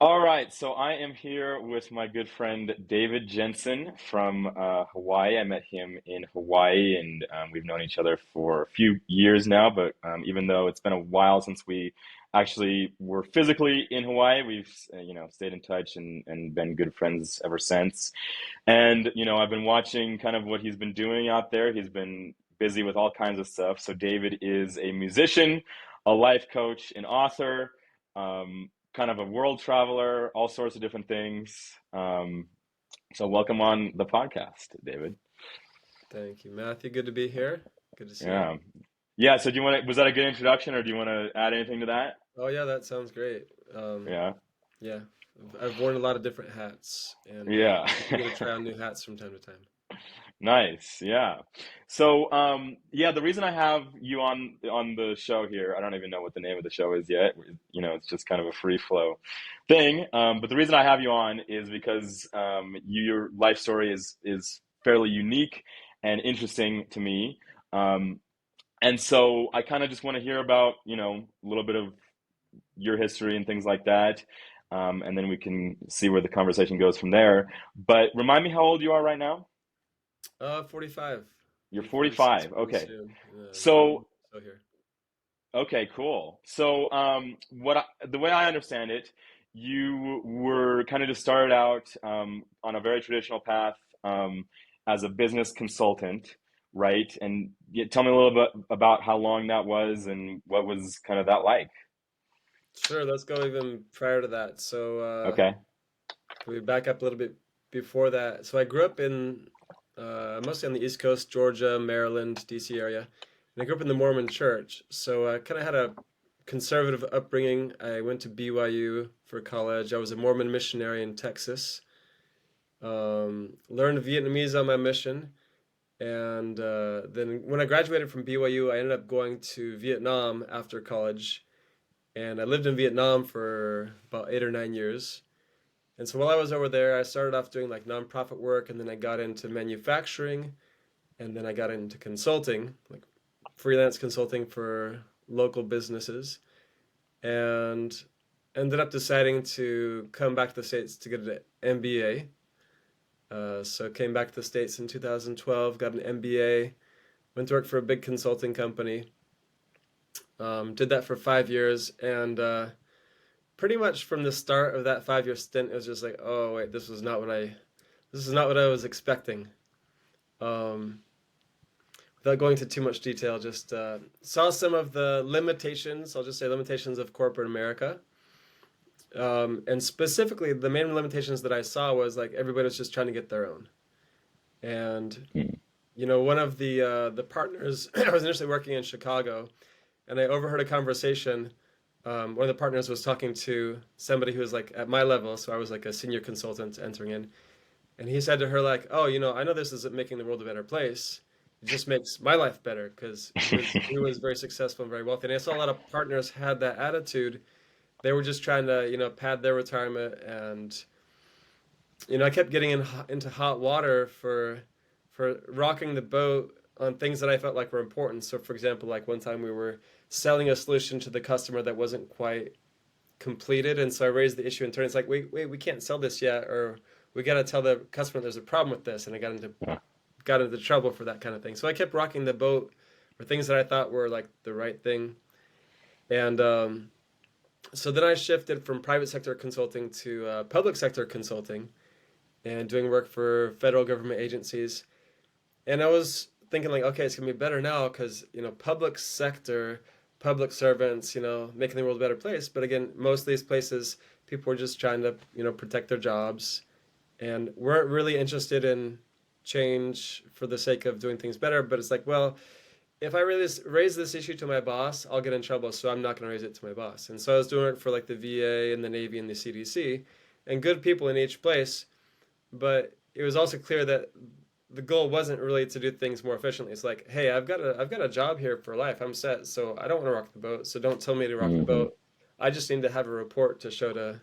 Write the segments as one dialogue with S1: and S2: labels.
S1: All right, so I am here with my good friend David Jensen from Hawaii. I met him in Hawaii, and we've known each other for a few years now. But even though it's been a while since we actually were physically in Hawaii, we've stayed in touch and been good friends ever since. And I've been watching kind of what he's been doing out there. He's been busy with all kinds of stuff. So David is a musician, a life coach, an author, kind of a world traveler, all sorts of different things. So welcome on the podcast, David.
S2: Thank you, Matthew. Good to be here. Good to see you.
S1: Yeah. Yeah, so do you want to, was that a good introduction or do you want to add anything to that?
S2: Oh yeah, that sounds great.
S1: Yeah.
S2: Yeah, I've worn a lot of different hats, and
S1: Yeah.
S2: I'm gonna try on new hats from time to time.
S1: Nice. Yeah. So, yeah, the reason I have you on the show here, I don't even know what the name of the show is yet. It's just kind of a free flow thing. But the reason I have you on is because your life story is fairly unique and interesting to me. Um, and so I kind of just want to hear about, a little bit of your history and things like that. And then we can see where the conversation goes from there. But remind me how old you are right now?
S2: 45.
S1: You're
S2: Be 46
S1: 45.
S2: pretty
S1: Okay.
S2: soon.
S1: So,
S2: So here.
S1: okay, cool. So, the way I understand it, you were kind of just started out on a very traditional path as a business consultant, right? And tell me a little bit about how long that was and what was kind of that like.
S2: Sure, let's go even prior to that. So,
S1: Okay.
S2: can we back up a little bit before that? So I grew up in mostly on the East Coast, Georgia, Maryland, DC area. And I grew up in the Mormon church. So I kind of had a conservative upbringing. I went to BYU for college. I was a Mormon missionary in Texas. Learned Vietnamese on my mission. And then when I graduated from BYU, I ended up going to Vietnam after college. And I lived in Vietnam for about 8 or 9 years. And so while I was over there, I started off doing like nonprofit work, and then I got into manufacturing, and then I got into consulting, like freelance consulting for local businesses, and ended up deciding to come back to the States to get an MBA. So came back to the States in 2012, got an MBA, went to work for a big consulting company, did that for 5 years, and pretty much from the start of that 5 year stint, it was just like, oh wait, this is not what I was expecting. Um, Without going into too much detail, just saw some of the limitations. I'll just say limitations of corporate America, and specifically the main limitations that I saw was like everybody was just trying to get their own. And
S1: Mm.
S2: one of the partners, I was initially working in Chicago, and I overheard a conversation. One of the partners was talking to somebody who was like at my level, so I was like a senior consultant entering in, and he said to her like, "Oh, I know this isn't making the world a better place. It just makes my life better," because he was very successful and very wealthy. And I saw a lot of partners had that attitude. They were just trying to pad their retirement, and I kept getting into hot water for rocking the boat on things that I felt like were important. So, for example, like one time we were selling a solution to the customer that wasn't quite completed, and so I raised the issue in turn. It's like, wait, we can't sell this yet, or we got to tell the customer there's a problem with this, and I got into trouble for that kind of thing. So I kept rocking the boat for things that I thought were like the right thing, and so then I shifted from private sector consulting to public sector consulting and doing work for federal government agencies. And I was thinking like, okay, it's gonna be better now because public sector, public servants, making the world a better place. But again, most of these places, people were just trying to protect their jobs and weren't really interested in change for the sake of doing things better. But it's like, well, if I really raise this issue to my boss, I'll get in trouble, so I'm not going to raise it to my boss. And so I was doing it for like the VA and the Navy and the CDC, and good people in each place. But it was also clear that the goal wasn't really to do things more efficiently. It's like, hey, I've got a job here for life. I'm set, so I don't want to rock the boat. So don't tell me to rock the
S1: Hmm.
S2: boat. I just need to have a report to show to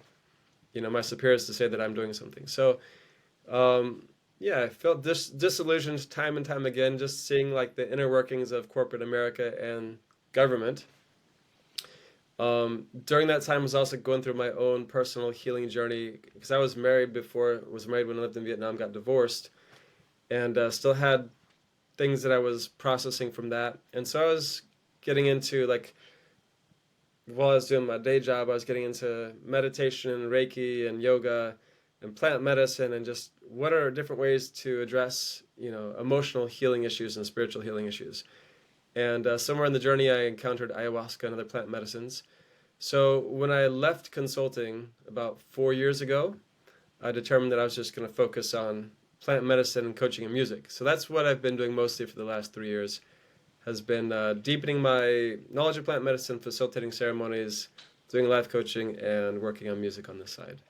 S2: my superiors to say that I'm doing something. So yeah, I felt disillusioned time and time again, just seeing like the inner workings of corporate America and government. During that time, I was also going through my own personal healing journey because I was married before, was married when I lived in Vietnam, got divorced, and still had things that I was processing from that. And so I was getting into like while I was doing my day job, I was getting into meditation and Reiki and yoga and plant medicine and just what are different ways to address, emotional healing issues and spiritual healing issues. And somewhere in the journey, I encountered ayahuasca and other plant medicines. So when I left consulting about 4 years ago, I determined that I was just going to focus on plant medicine and coaching and music. So that's what I've been doing mostly for the last 3 years, has been deepening my knowledge of plant medicine, facilitating ceremonies, doing life coaching, and working on music on this side.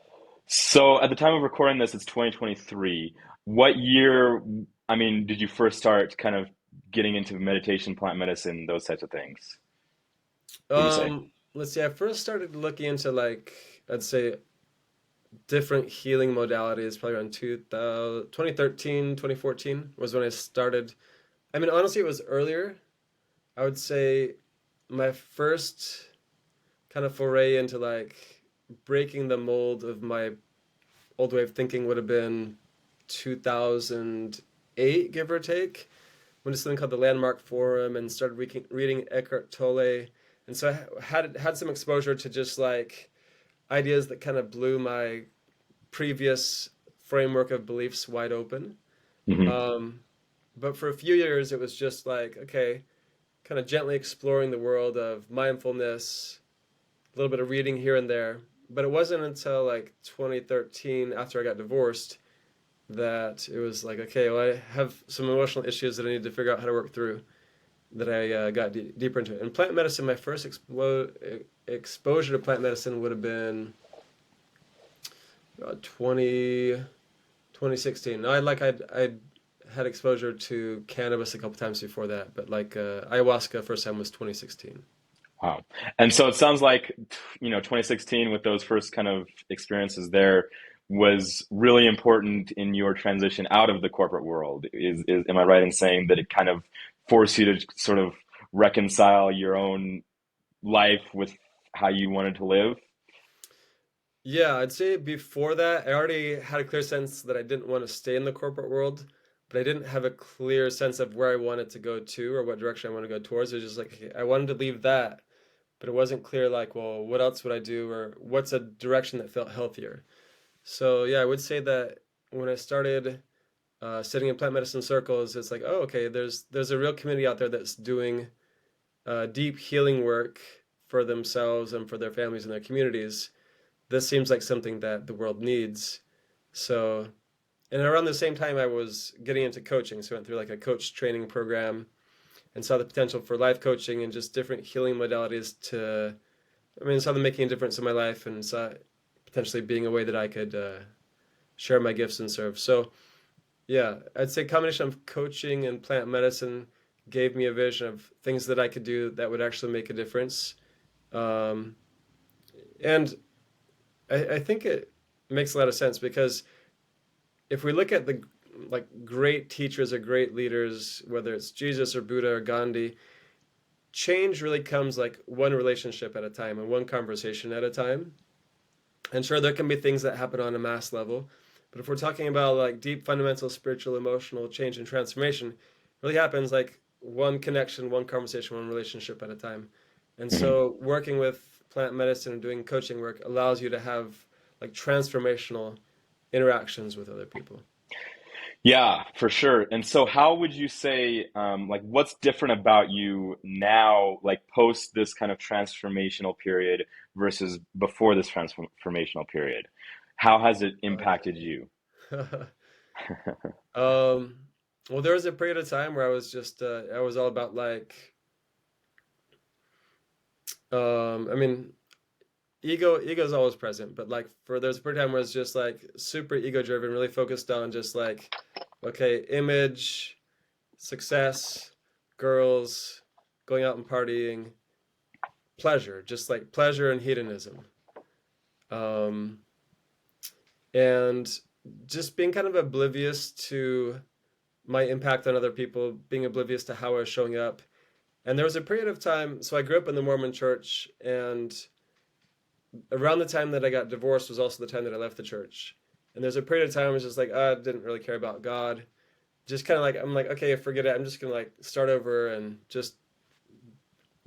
S1: So at the time of recording this, it's 2023. What year, I mean, did you first start kind of getting into meditation, plant medicine, those types of things, would you say?
S2: Let's see, I first started looking into like, I'd say different healing modalities probably around 2000, 2013, 2014 was when I started. I mean, honestly, it was earlier. I would say my first kind of foray into like breaking the mold of my old way of thinking would have been 2008, give or take, went to something called the Landmark Forum and started reading Eckhart Tolle. And so I had some exposure to just like ideas that kind of blew my previous framework of beliefs wide open.
S1: Hmm.
S2: Um, but for a few years, it was just like, okay, kind of gently exploring the world of mindfulness, a little bit of reading here and there. But it wasn't until like 2013, after I got divorced, that it was like, okay, well, I have some emotional issues that I need to figure out how to work through, that I got deeper into it. And plant medicine, my first exposure to plant medicine would have been 20, 2016. No, I'd had exposure to cannabis a couple times before that, but like ayahuasca first time was 2016.
S1: Wow. And so it sounds like, 2016 with those first kind of experiences there was really important in your transition out of the corporate world. Am I right in saying that it kind of forced you to sort of reconcile your own life with how you wanted to live?
S2: Yeah, I'd say before that, I already had a clear sense that I didn't want to stay in the corporate world, but I didn't have a clear sense of where I wanted to go to or what direction I want to go towards. It was just like, okay, I wanted to leave that, but it wasn't clear, like, well, what else would I do or what's a direction that felt healthier. So, yeah, I would say that when I started sitting in plant medicine circles, it's like, oh, okay, there's a real community out there that's doing deep healing work for themselves and for their families and their communities. This seems like something that the world needs. So, and around the same time, I was getting into coaching. So I went through like a coach training program and saw the potential for life coaching and just different healing modalities to, I mean, saw them making a difference in my life and saw potentially being a way that I could share my gifts and serve. So, yeah, I'd say combination of coaching and plant medicine gave me a vision of things that I could do that would actually make a difference. Um, and I think it makes a lot of sense because if we look at the like great teachers or great leaders, whether it's Jesus or Buddha or Gandhi, change really comes like one relationship at a time and one conversation at a time. And sure, there can be things that happen on a mass level, but if we're talking about like deep, fundamental, spiritual, emotional change and transformation, it really happens like one connection, one conversation, one relationship at a time. And
S1: Mhm.
S2: so, working with plant medicine and doing coaching work allows you to have like transformational interactions with other people.
S1: Yeah, for sure. And so, how would you say, like, what's different about you now, like post this kind of transformational period versus before this transformational period? How has it impacted you?
S2: um, well, there was a period of time where I was just, I was all about like, I mean, ego is always present, but like for there's a period of time where it's just like super ego driven, really focused on just like, okay, image, success, girls, going out and partying, pleasure, just like pleasure and hedonism. Um, and just being kind of oblivious to my impact on other people, being oblivious to how I was showing up, And there was a period of time, so I grew up in the Mormon church, and around the time that I got divorced was also the time that I left the church. And there's a period of time I was just like, I didn't really care about God. Just kind of like, I'm like, okay, forget it. I'm just gonna like start over and just,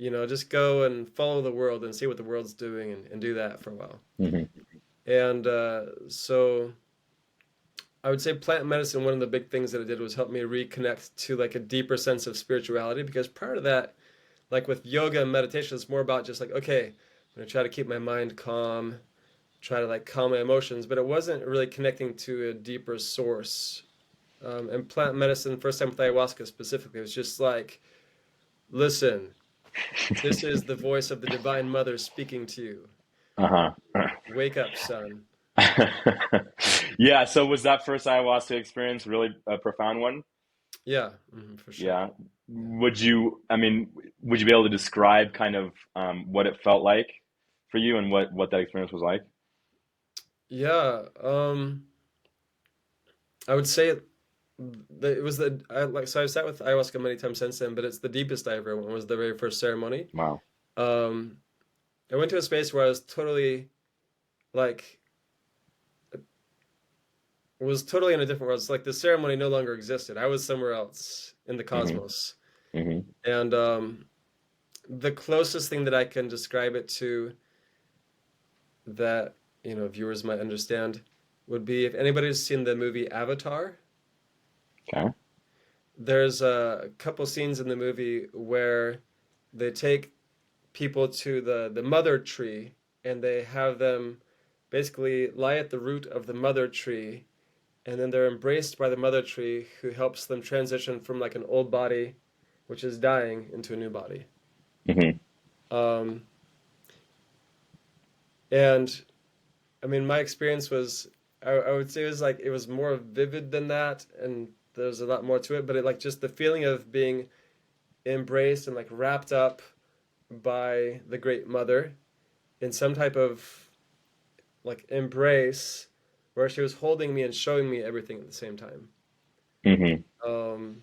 S2: just go and follow the world and see what the world's doing and do that for a while.
S1: Hmm.
S2: And so I would say plant medicine, one of the big things that it did was help me reconnect to like a deeper sense of spirituality. Because prior to that, like with yoga and meditation, it's more about just like, okay, I'm gonna try to keep my mind calm, try to like calm my emotions, but it wasn't really connecting to a deeper source. And plant medicine, first time with ayahuasca specifically, was just like, listen, this is the voice of the Divine Mother speaking to you.
S1: Uh-huh.
S2: Wake up, son.
S1: Yeah, so was that first ayahuasca experience really a profound one?
S2: Yeah, for sure.
S1: Yeah.
S2: Yeah.
S1: I mean, would you be able to describe kind of what it felt like for you and what that experience was like?
S2: Yeah, I would say it was so I've sat with ayahuasca many times since then, but it's the deepest I ever went was the very first ceremony.
S1: Wow.
S2: Um, I went to a space where I was totally like was totally in a different world. It's like the ceremony no longer existed. I was somewhere else in the
S1: Hmm.
S2: cosmos.
S1: Hmm.
S2: And the closest thing that I can describe it to that, viewers might understand would be if anybody's seen the movie Avatar,
S1: Okay.
S2: there's a couple scenes in the movie where they take people to the mother tree and they have them basically lie at the root of the mother tree, and then they're embraced by the mother tree who helps them transition from like an old body which is dying into a new body.
S1: Hmm.
S2: um, and I mean my experience was, I would say it was like it was more vivid than that, and there's a lot more to it, but it like just the feeling of being embraced and like wrapped up by the great mother in some type of like embrace where she was holding me and showing me everything at the same time.
S1: Hmm.
S2: Um,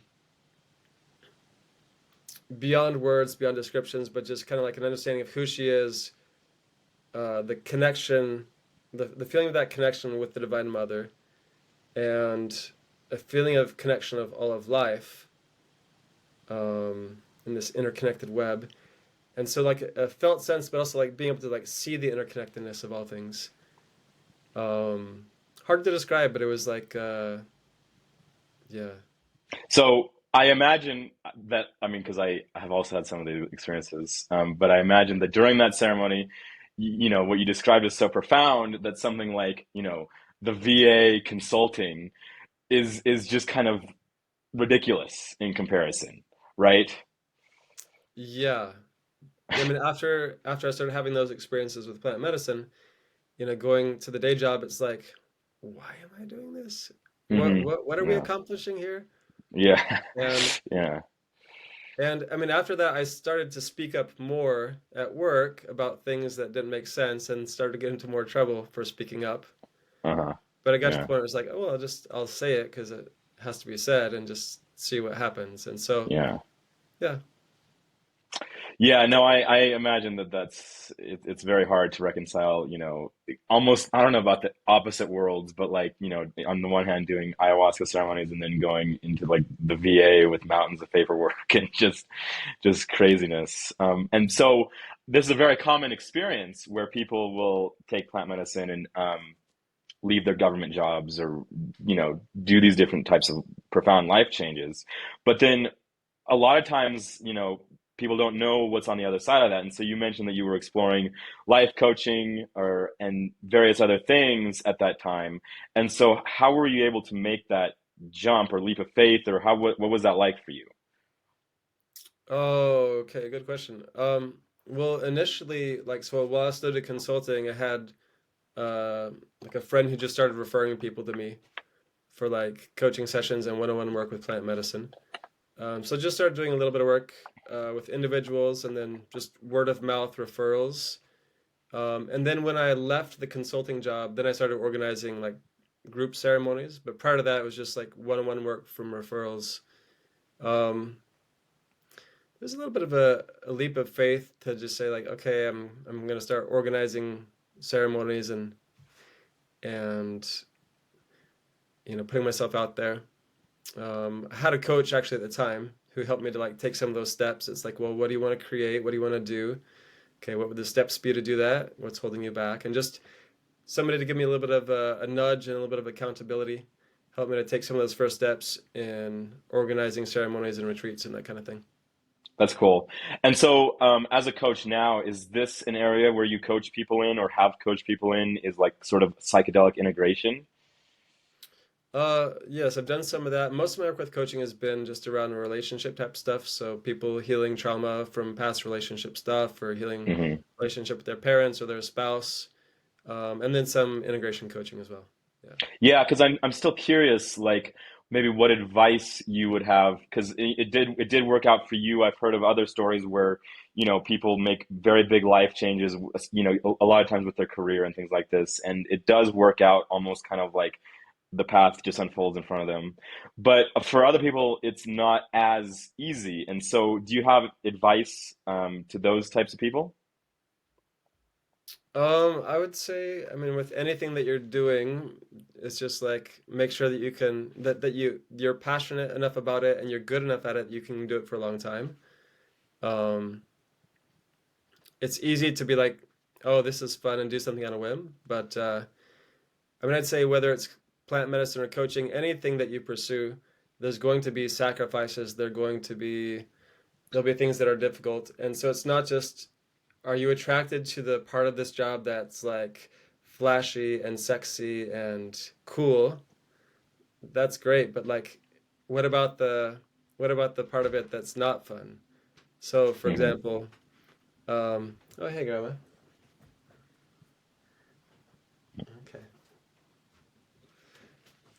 S2: Beyond words, beyond descriptions, but just kind of like an understanding of who she is, the connection, the feeling of that connection with the Divine Mother, and a feeling of connection of all of life in this interconnected web. And so, like a felt sense, but also like being able to like see the interconnectedness of all things. Um, Hard to describe, but it was like, yeah,
S1: So I imagine that, I mean, because I have also had some of the experiences, but I imagine that during that ceremony, what you described is so profound that something like, the VA consulting is just kind of ridiculous in comparison, right?
S2: yeah. I mean, after I started having those experiences with plant medicine, going to the day job, it's like, why am I doing this? What
S1: Hmm.
S2: what what are we
S1: Yeah.
S2: accomplishing here?
S1: Yeah.
S2: And
S1: Yeah.
S2: and I mean, after that, I started to speak up more at work about things that didn't make sense, and started to get into more trouble for speaking up.
S1: Uh-huh.
S2: But I got to the
S1: Yeah.
S2: point where it was like, oh, well, I'll say it because it has to be said, and just see what happens. And so,
S1: Yeah.
S2: yeah,
S1: Yeah, no, I imagine it's very hard to reconcile, almost, I don't know about the opposite worlds, but like, on the one hand doing ayahuasca ceremonies and then going into like the VA with mountains of paperwork and just craziness. And so this is a very common experience where people will take plant medicine and leave their government jobs or, do these different types of profound life changes. But then a lot of times, people don't know what's on the other side of that. And so you mentioned that you were exploring life coaching and various other things at that time. And so how were you able to make that jump or leap of faith, or what was that like for you?
S2: oh, okay, good question. Well, initially, like, so while I studied consulting, I had like a friend who just started referring people to me for like coaching sessions and one-on-one work with plant medicine. So just started doing a little bit of work with individuals, and then just word of mouth referrals. And then when I left the consulting job, then I started organizing like group ceremonies. But prior to that, it was just like one-on-one work from referrals. Um, was a little bit of a leap of faith to just say like, okay, I'm gonna start organizing ceremonies and putting myself out there. I had a coach actually at the time who helped me to like take some of those steps. It's like, well, what do you want to create? What do you want to do? Okay, what would the steps be to do that? What's holding you back? And just somebody to give me a little bit of a nudge and a little bit of accountability, help me to take some of those first steps in organizing ceremonies and retreats and that kind of thing.
S1: That's cool. And so, as a coach now, is this an area where you coach people in or have coached people in, is like sort of psychedelic integration?
S2: Yes, I've done some of that. Most of my work with coaching has been just around relationship type stuff. So people healing trauma from past relationship stuff or healing
S1: Hmm.
S2: relationship with their parents or their spouse. And then some integration coaching as well. Yeah.
S1: Yeah, because I'm still curious, like maybe what advice you would have, because it did work out for you. I've heard of other stories where, people make very big life changes, a lot of times with their career and things like this, and it does work out almost kind of like the path just unfolds in front of them. But for other people, it's not as easy. And so, do you have advice to those types of people?
S2: I would say, I mean, with anything that you're doing, it's just like make sure that you can that you're passionate enough about it and you're good enough at it, you can do it for a long time. Um, it's easy to be like, oh, this is fun and do something on a whim, but I mean, I'd say whether it's plant medicine or coaching, anything that you pursue, there's going to be sacrifices. There'll be things that are difficult, and so it's not just are you attracted to the part of this job that's like flashy and sexy and cool? That's great, but like, what about the what about the part of it that's not fun? So, for
S1: Hmm.
S2: example, oh hey, grandma. Okay.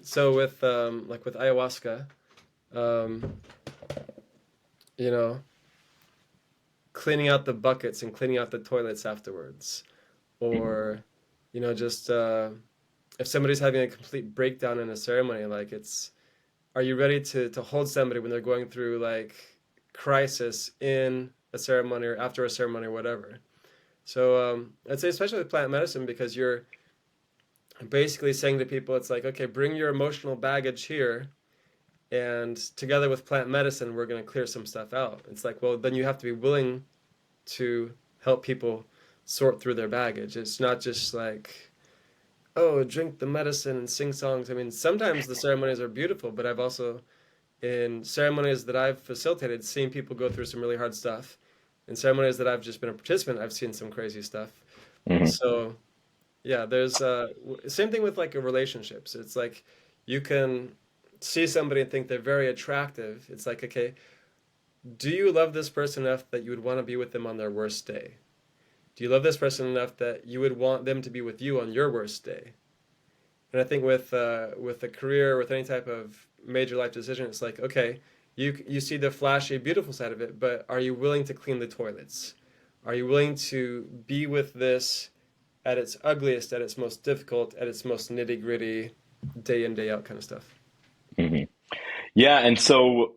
S2: So with like with ayahuasca, um, you know, cleaning out the buckets and cleaning out the toilets afterwards,
S1: Hmm.
S2: or just if somebody's having a complete breakdown in a ceremony, like it's are you ready to hold somebody when they're going through like crisis in a ceremony or after a ceremony or whatever. So I'd say especially with plant medicine because you're basically saying to people, it's like, okay, bring your emotional baggage here, and together with plant medicine, we're going to clear some stuff out. It's like, well, then you have to be willing to help people sort through their baggage. It's not just like, oh, drink the medicine and sing songs. I mean, sometimes the ceremonies are beautiful, but I've also, in ceremonies that I've facilitated, seen people go through some really hard stuff. In ceremonies that I've just been a participant, I've seen some crazy stuff.
S1: Hmm.
S2: So, yeah, there's same thing with like relationships. It's like you can see somebody and think they're very attractive. It's like, okay, do you love this person enough that you would want to be with them on their worst day? Do you love this person enough that you would want them to be with you on your worst day? And I think with a career, with any type of major life decision, it's like, okay, you see the flashy, beautiful side of it, but are you willing to clean the toilets? Are you willing to be with this at its ugliest, at its most difficult, at its most nitty gritty, day in, day out kind of stuff?
S1: Hmm. Yeah, and so,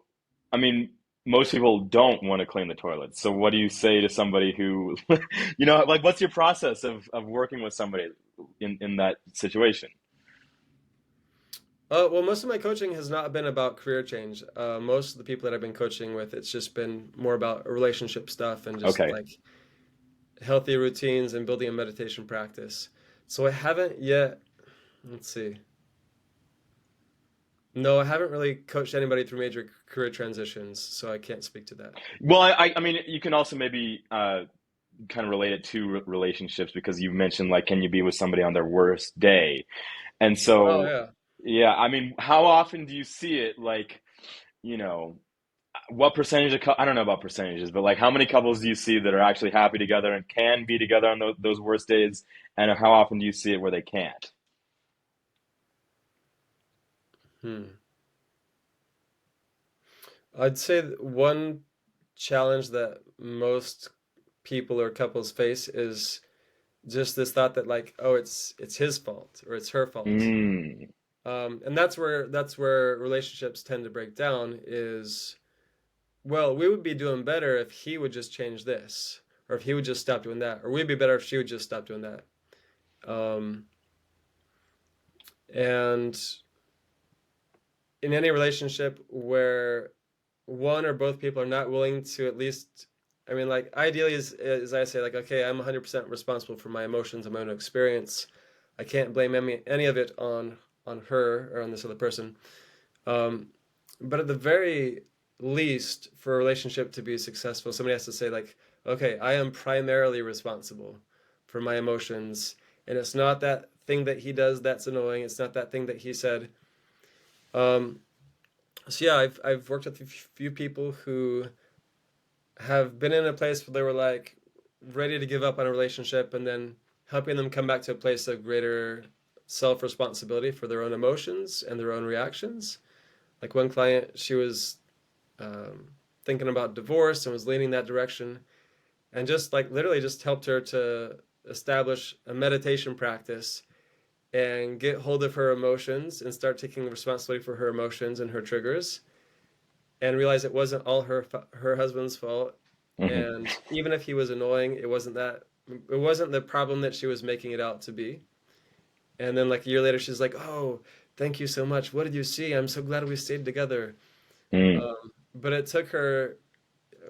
S1: I mean, most people don't want to clean the toilets. So what do you say to somebody who, like what's your process of working with somebody in that situation?
S2: Well, most of my coaching has not been about career change. Most of the people that I've been coaching with, it's just been more about relationship stuff and just
S1: Okay.
S2: like healthy routines and building a meditation practice. So I haven't yet, let's see. No, I haven't really coached anybody through major career transitions, so I can't speak to that.
S1: Well, I mean, you can also maybe kind of relate it to relationships because you mentioned like, can you be with somebody on their worst day? And
S2: Oh
S1: so,
S2: yeah.
S1: yeah, I mean, how often do you see it? Like, you know, what percentage of I don't know about percentages, but like how many couples do you see that are actually happy together and can be together on those worst days, and how often do you see it where they can't?
S2: Hmm. I'd say one challenge that most people or couples face is just this thought that like, oh, it's his fault or it's her fault. And that's where relationships tend to break down is well, we would be doing better if he would just change this, or if he would just stop doing that, or we'd be better if she would just stop doing that. Um, and in any relationship where one or both people are not willing to at least, I mean, like ideally, is I say, like, okay, I'm 100% responsible for my emotions and my own experience. I can't blame any of it on her or on this other person. Um, but at the very least, for a relationship to be successful, somebody has to say, like, okay, I am primarily responsible for my emotions, and it's not that thing that he does that's annoying. It's not that thing that he said. Um, so yeah, I've worked with a few people who have been in a place where they were like ready to give up on a relationship, and then helping them come back to a place of greater self responsibility for their own emotions and their own reactions. Like one client, she was um, thinking about divorce and was leaning that direction, and just like literally just helped her to establish a meditation practice and get hold of her emotions and start taking responsibility for her emotions and her triggers, and realize it wasn't all her husband's fault.
S1: Hmm.
S2: And even if he was annoying, it wasn't the problem that she was making it out to be. And then like a year later, she's like, "Oh, thank you so much. What did you see? I'm so glad we stayed together."
S1: Mm.
S2: But it took her.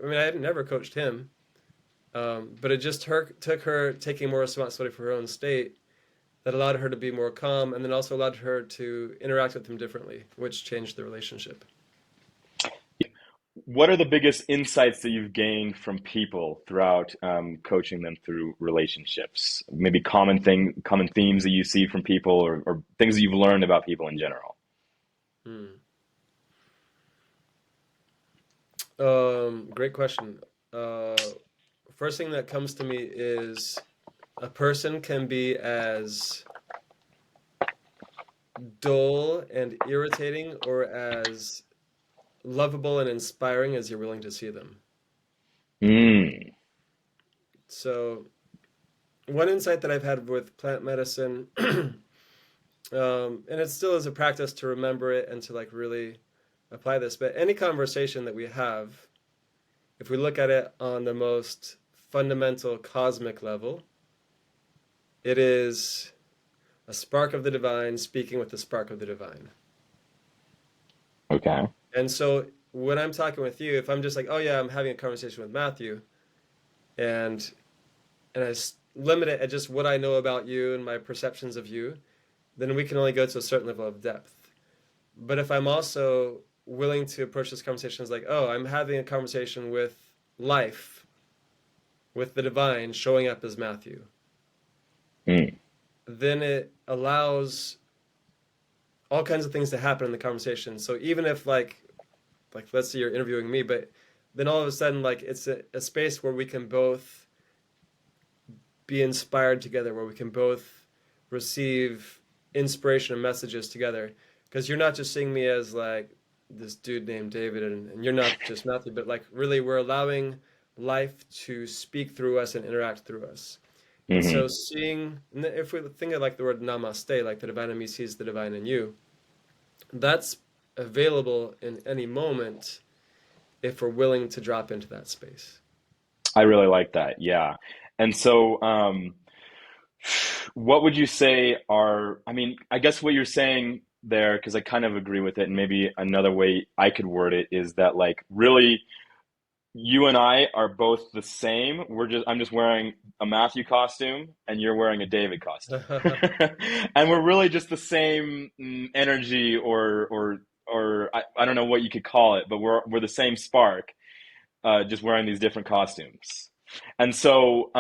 S2: I mean, I had never coached him, but it just took her taking more responsibility for her own state that allowed her to be more calm, and then also allowed her to interact with him differently, which changed the relationship.
S1: What are the biggest insights that you've gained from people throughout coaching them through relationships? Maybe common themes that you see from people, or things that you've learned about people in general.
S2: Hmm. Great question. Uh, First thing that comes to me is a person can be as dull and irritating or as lovable and inspiring as you're willing to see them.
S1: Mm.
S2: So, one insight that I've had with plant medicine, and it still is a practice to remember it and to like really apply this, but any conversation that we have, if we look at it on the most fundamental cosmic level, it is a spark of the divine speaking with the spark of the divine.
S1: Okay.
S2: And so when I'm talking with you, if I'm just like, oh yeah, I'm having a conversation with Matthew, and limit it at just what I know about you and my perceptions of you, then we can only go to a certain level of depth. But if I'm also willing to approach this conversation as like, oh, I'm having a conversation with life, with the divine showing up as Matthew,
S1: Mm.
S2: then it allows all kinds of things to happen in the conversation. So even if like let's say you're interviewing me, but then all of a sudden like it's a space where we can both be inspired together, where we can both receive inspiration and messages together. Because you're not just seeing me as like this dude named David, and you're not just Matthew, but like really we're allowing life to speak through us and interact through us. And so
S1: Hmm.
S2: seeing, if we think of like the word namaste, like the divine in me sees the divine in you, that's available in any moment if we're willing to drop into that space.
S1: I really like that. Yeah. And so, what would you say are, I mean, I guess what you're saying there, because I kind of agree with it, and maybe another way I could word it is that, like, really, you and I are both the same. I'm just wearing a Matthew costume, and you're wearing a David costume. And we're really just the same energy, or I don't know what you could call it, but we're the same spark, just wearing these different costumes. And so,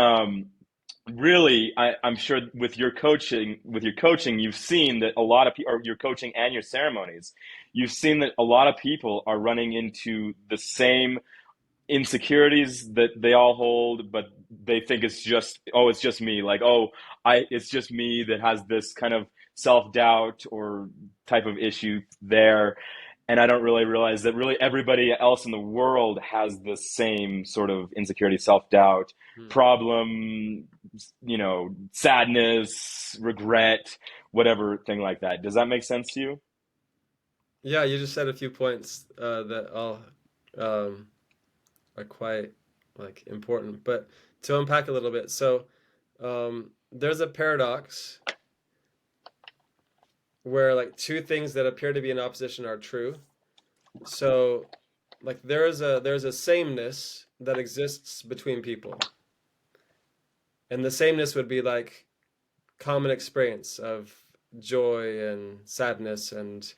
S1: really, I'm sure with your coaching, you've seen that a lot of people, or your coaching and your ceremonies, you've seen that a lot of people are running into the same insecurities that they all hold, but they think it's just, oh, it's just me. Like, oh, it's just me that has this kind of self doubt or type of issue there. And I don't really realize that really everybody else in the world has the same sort of insecurity, self doubt,
S2: Hmm.
S1: problem, sadness, regret, whatever thing like that. Does that make sense to you?
S2: Yeah, you just said a few points that I'll are quite like important. But to unpack a little bit, so there's a paradox where like two things that appear to be in opposition are true. So like there's a sameness that exists between people. And the sameness would be like common experience of joy and sadness and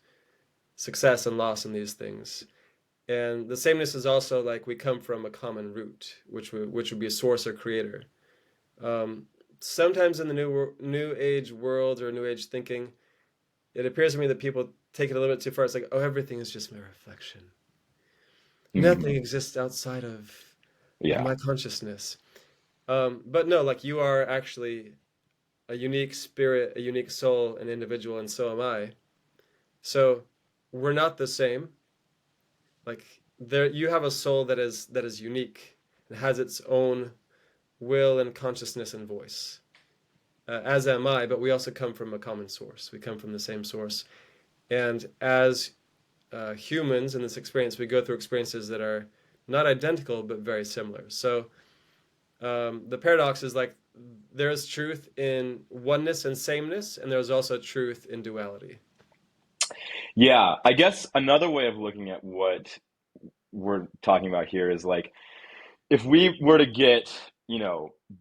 S2: success and loss and these things. And the sameness is also like we come from a common root, which would be a source or creator. Um, Sometimes in the new age world or new age thinking, it appears to me that people take it a little bit too far. It's like, oh, everything is just my reflection. Nothing
S1: Mhm.
S2: exists outside of
S1: Yeah.
S2: my consciousness. But no, like you are actually a unique spirit, a unique soul, an individual, and so am I. So we're not the same. Like there, you have a soul that is unique and has its own will and consciousness and voice. As am I, but we also come from a common source. We come from the same source. And as humans in this experience, we go through experiences that are not identical but very similar. So the paradox is like there's truth in oneness and sameness, and there's also truth in duality.
S1: Yeah, I guess another way of looking at what we're talking about here is like if we were to get,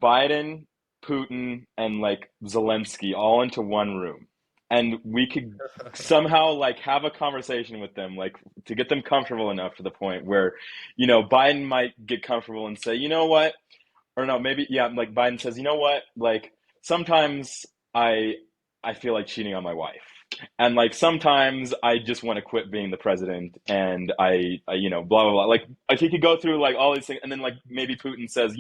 S1: Biden, Putin, and like Zelensky all into one room, and we could somehow like have a conversation with them, like to get them comfortable enough to the point where, Biden might get comfortable and say, you know what? Or no, maybe, yeah, like Biden says, you know what? Like sometimes I I feel like cheating on my wife. And like sometimes I just want to quit being the president and blah blah blah. Like he could go through like all these things and then like maybe Putin says,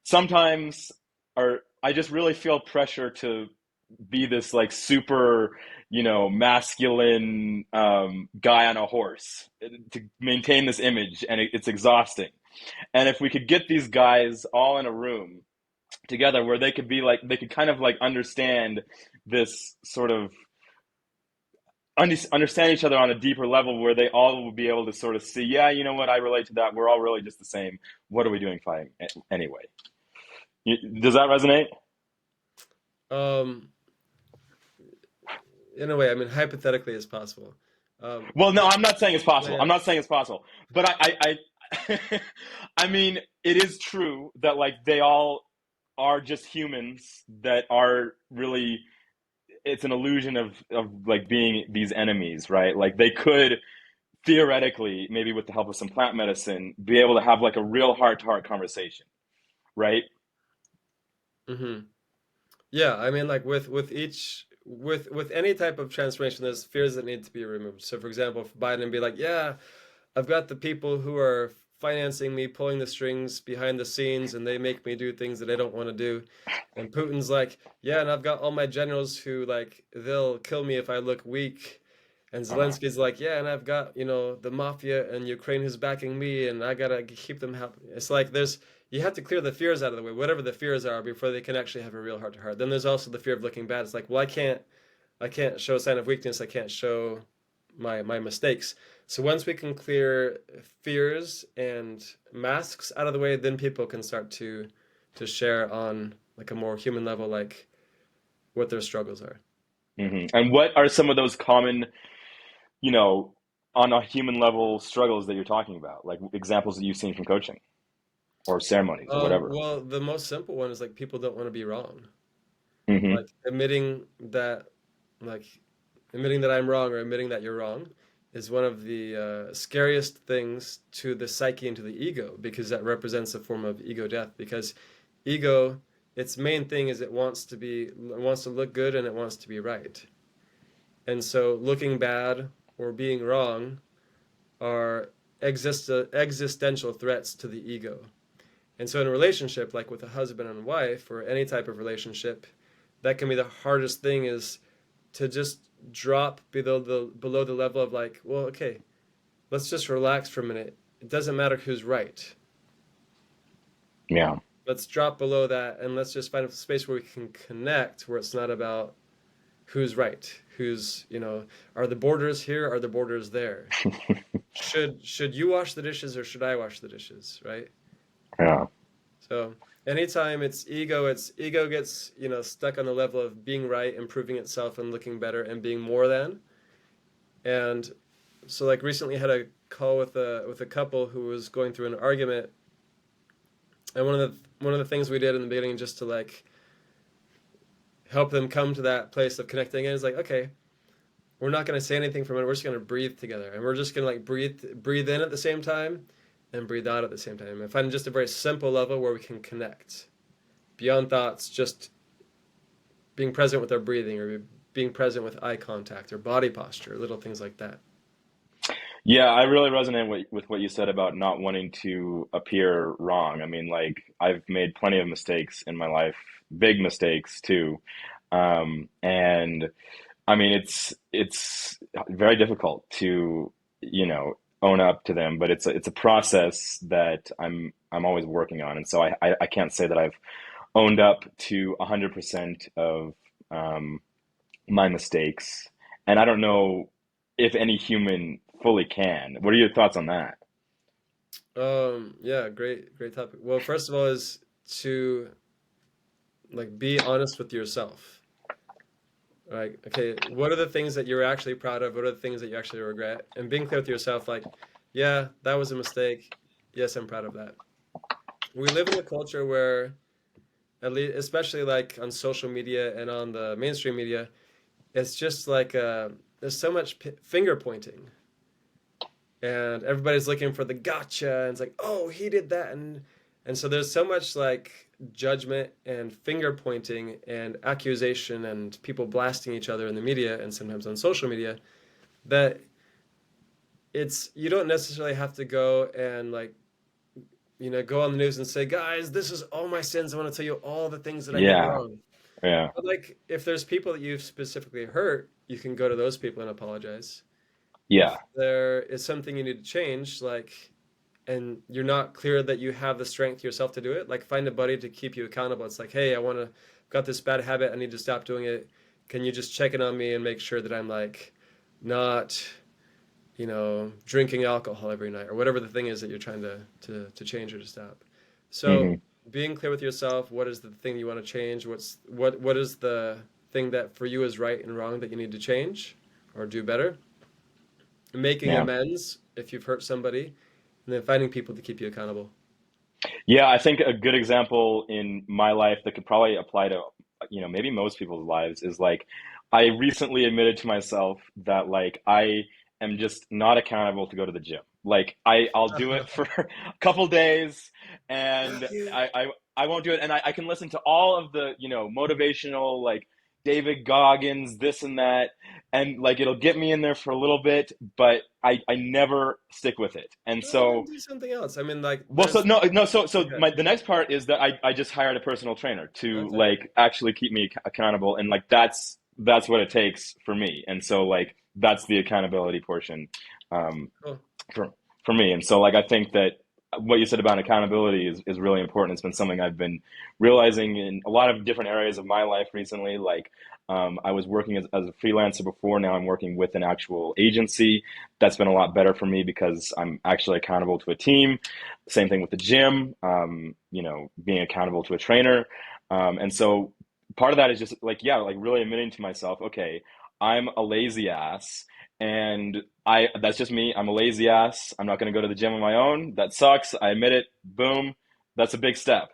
S1: sometimes or I just really feel pressure to be this like super, masculine guy on a horse to maintain this image and it's exhausting. And if we could get these guys all in a room together where they could be like they could kind of like understand this sort of understand each other on a deeper level where they all will be able to sort of see, yeah, you know what, I relate to that, we're all really just the same, what are we doing fighting anyway? Does that resonate?
S2: Um, in a way, I mean, hypothetically, it's possible.
S1: Well, no,
S2: But
S1: I'm not saying it's possible,
S2: yeah,
S1: I'm not saying it's possible, but I I mean it is true that like they all are just humans that are really, it's an illusion of like being these enemies, right? Like they could theoretically, maybe with the help of some plant medicine, be able to have like a real heart to heart conversation, right?
S2: hmm yeah. I mean, like with any type of transformation, there's fears that need to be removed. So, for example, if Biden be like, yeah, I've got the people who are financing me, pulling the strings behind the scenes, and they make me do things that I don't want to do. And Putin's like, yeah, and I've got all my generals who like they'll kill me if I look weak. And
S1: Uh-huh.
S2: Zelensky's like, yeah, and I've got, the mafia and Ukraine who's backing me, and I gotta keep them happy. It's like you have to clear the fears out of the way, whatever the fears are, before they can actually have a real heart to heart. Then there's also the fear of looking bad. It's like, well, I can't show a sign of weakness. I can't show my mistakes. So once we can clear fears and masks out of the way, then people can start to share on like a more human level, like what their struggles are.
S1: And what are some of those common, you know, on a human level struggles that you're talking about? Like examples that you've seen from coaching or ceremonies or whatever.
S2: Well, the most simple one is like people don't want to be wrong.
S1: Hmm.
S2: Like like admitting that I'm wrong or admitting that you're wrong is one of the scariest things to the psyche and to the ego because that represents a form of ego death. Because ego, its main thing is it wants to look good and it wants to be right. And so looking bad or being wrong are existential threats to the ego. And so in a relationship, like with a husband and wife or any type of relationship, that can be the hardest thing is to just drop below the level of like, well, okay, let's just relax for a minute. It doesn't matter who's right.
S1: Yeah.
S2: Let's drop below that and let's just find a space where we can connect, where it's not about who's right, who's, are the borders here, are the borders there? Should you wash the dishes or should I wash the dishes, right?
S1: Yeah.
S2: So anytime it's ego gets, stuck on the level of being right, improving itself and looking better and being more than. And so like recently had a call with a couple who was going through an argument, and one of the things we did in the beginning just to like help them come to that place of connecting is like, okay, we're not going to say anything for a minute. We're just going to breathe together, and we're just going to like breathe in at the same time and breathe out at the same time, and find just a very simple level where we can connect beyond thoughts, just being present with our breathing or being present with eye contact or body posture, little things like that.
S1: Yeah, I really resonate with what you said about not wanting to appear wrong. I mean, like, I've made plenty of mistakes in my life, big mistakes too. And I mean, it's very difficult to, own up to them, but it's a process that I'm always working on. And so I can't say that I've owned up to 100% of um, my mistakes. And I don't know if any human fully can. What are your thoughts on that?
S2: Yeah, great topic. Well, first of all is to like be honest with yourself. Like, okay, what are the things that you're actually proud of? What are the things that you actually regret? And being clear with yourself, like, yeah, that was a mistake. Yes, I'm proud of that. We live in a culture where, at least, especially like on social media and on the mainstream media, it's just like there's so much finger pointing, and everybody's looking for the gotcha, and it's like, oh, he did that, and so there's so much like judgment and finger pointing and accusation and people blasting each other in the media and sometimes on social media that it's you don't necessarily have to go and like go on the news and say, guys, this is all my sins. I want to tell you all the things that I did
S1: Yeah,
S2: wrong.
S1: yeah,
S2: But like if there's people that you've specifically hurt, you can go to those people and apologize.
S1: yeah,
S2: If there is something you need to change, like, and you're not clear that you have the strength yourself to do it, like find a buddy to keep you accountable. It's like, hey, I want to got this bad habit. I need to stop doing it. Can you just check in on me and make sure that I'm like not, drinking alcohol every night or whatever the thing is that you're trying to change or to stop. So
S1: hmm,
S2: being clear with yourself, what is the thing you want to change? What is the thing that for you is right and wrong that you need to change or do better? Making
S1: yeah.
S2: amends if you've hurt somebody, and then finding people to keep you accountable.
S1: Yeah, I think a good example in my life that could probably apply to, maybe most people's lives is like I recently admitted to myself that like I am just not accountable to go to the gym. Like I'll do it for a couple days and
S2: Matthew.
S1: I won't do it. And I can listen to all of the, motivational like David Goggins, this and that, and like it'll get me in there for a little bit, but I never stick with it. And
S2: Well, then
S1: so
S2: do something else. I mean, like,
S1: well, so
S2: there's
S1: no, no, so
S2: okay,
S1: the next part is that I just hired a personal trainer to
S2: okay,
S1: like actually keep me accountable, and like that's what it takes for me, and so like that's the accountability portion, um,
S2: cool.
S1: for for me, and so like I think that what you said about accountability is really important. It's been something I've been realizing in a lot of different areas of my life recently. Like I was working as a freelancer before. Now I'm working with an actual agency. That's been a lot better for me because I'm actually accountable to a team. Same thing with the gym. Being accountable to a trainer, and so part of that is just like yeah, like really admitting to myself, okay, I'm a lazy ass and I that's just me. I'm a lazy ass. I'm not going to go to the gym on my own. That sucks. I admit it. Boom. That's a big step.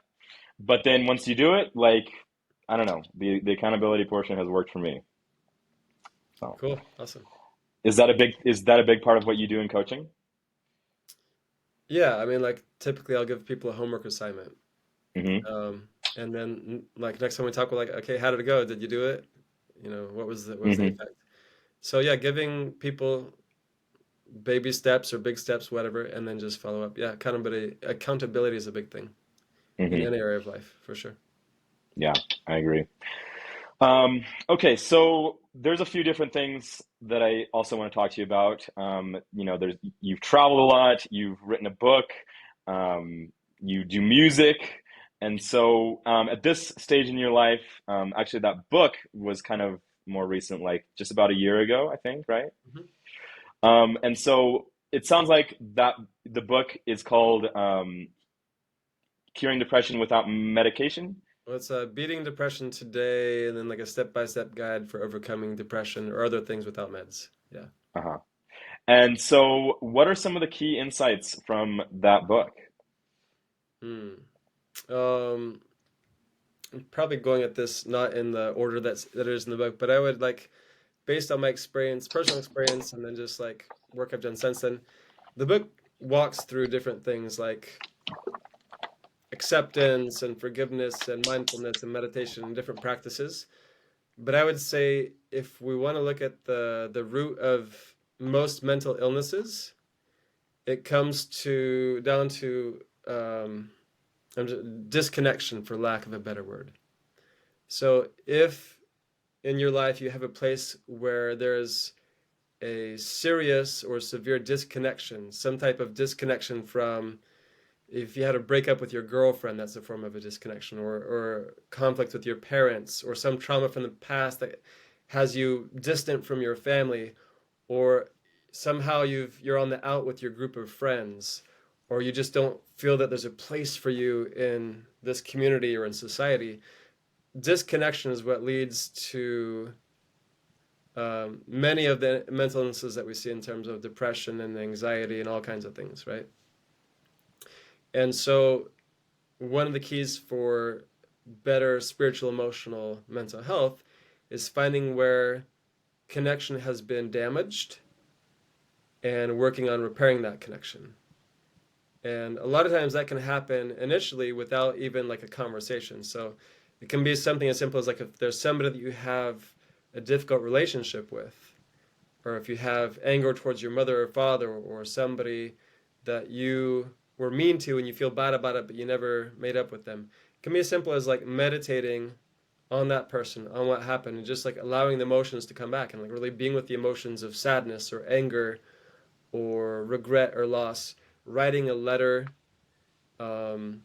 S1: But then once you do it, like I don't know, the accountability portion has worked for me. So,
S2: Cool, awesome.
S1: is that a big part of what you do in coaching?
S2: Yeah, I mean, like, typically I'll give people a homework assignment.
S1: Hmm.
S2: And then like next time we talk, we're like, okay, how did it go? Did you do it? What was the
S1: Hmm.
S2: effect? So yeah, giving people baby steps or big steps, whatever, and then just follow up. Yeah, accountability is a big thing in
S1: Hmm.
S2: any area of life, for sure.
S1: Yeah, I agree. Okay, so there's a few different things that I also want to talk to you about. You've traveled a lot, you've written a book, you do music, and so at this stage in your life, actually, that book was kind of more recent, like just about a year ago, I think, right?
S2: Mhm.
S1: And so it sounds like that the book is called Curing Depression Without Medication.
S2: Well, it's Beating Depression Today, and then like a step-by-step guide for overcoming depression or other things without meds. Yeah.
S1: Uh-huh. And so, what are some of the key insights from that book?
S2: Hmm. Um, I'm probably going at this not in the order that it is in the book, but I would like, based on my experience, personal experience, and then just like work I've done since then, the book walks through different things like acceptance and forgiveness and mindfulness and meditation and different practices. But I would say if we want to look at the root of most mental illnesses, it comes to down to disconnection, for lack of a better word. So if in your life you have a place where there's a serious or severe disconnection, some type of disconnection from, if you had a breakup with your girlfriend, that's a form of a disconnection, or conflict with your parents, or some trauma from the past that has you distant from your family, or somehow you're on the out with your group of friends, or you just don't feel that there's a place for you in this community or in society. Disconnection is what leads to many of the mental illnesses that we see in terms of depression and anxiety and all kinds of things, right? And so one of the keys for better spiritual, emotional, mental health is finding where connection has been damaged and working on repairing that connection. And a lot of times that can happen initially without even like a conversation. So it can be something as simple as like if there's somebody that you have a difficult relationship with, or if you have anger towards your mother or father, or somebody that you were mean to and you feel bad about it, but you never made up with them. It can be as simple as like meditating on that person, on what happened, and just like allowing the emotions to come back and like really being with the emotions of sadness or anger or regret or loss, writing a letter. Um,